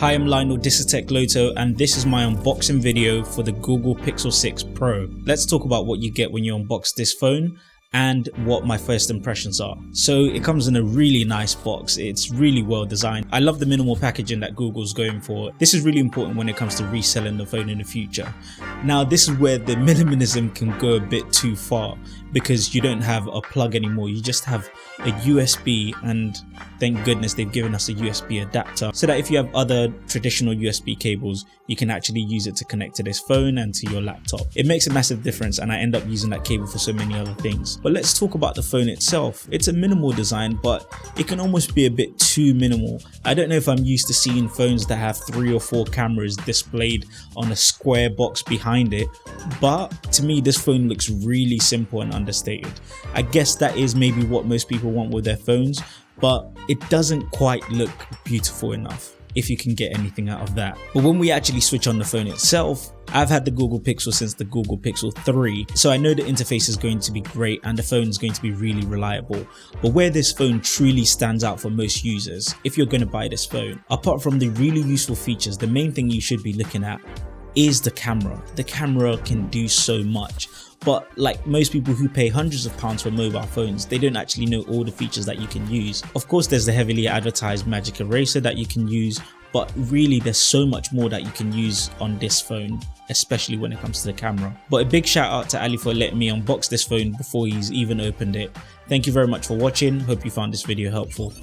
Hi, I'm Lionel, this is Tech Loto, and this is my unboxing video for the Google Pixel 6 Pro. Let's talk about what you get when you unbox this phone and what my first impressions are. So it comes in a really nice box. It's really well designed. I love the minimal packaging that Google's going for. This is really important when it comes to reselling the phone in the future. Now this is where the minimalism can go a bit too far, because you don't have a plug anymore. You just have a USB, and thank goodness they've given us a USB adapter so that if you have other traditional USB cables, you can actually use it to connect to this phone and to your laptop. It makes a massive difference, and I end up using that cable for so many other things. But let's talk about the phone itself. It's a minimal design, but it can almost be a bit too minimal. I don't know if I'm used to seeing phones that have 3 or 4 cameras displayed on a square box behind it, but to me this phone looks really simple and understated. I guess that is maybe what most people want with their phones, but it doesn't quite look beautiful enough, if you can get anything out of that. But when we actually switch on the phone itself, I've had the Google Pixel since the Google Pixel 3, so I know the interface is going to be great and the phone is going to be really reliable. But where this phone truly stands out for most users, if you're going to buy this phone, apart from the really useful features, the main thing you should be looking at is the camera. The camera can do so much. But like most people who pay hundreds of pounds for mobile phones, they don't actually know all the features that you can use. Of course, there's the heavily advertised Magic Eraser that you can use, but really there's so much more that you can use on this phone, especially when it comes to the camera. But a big shout out to Ali for letting me unbox this phone before he's even opened it. Thank you very much for watching. Hope you found this video helpful.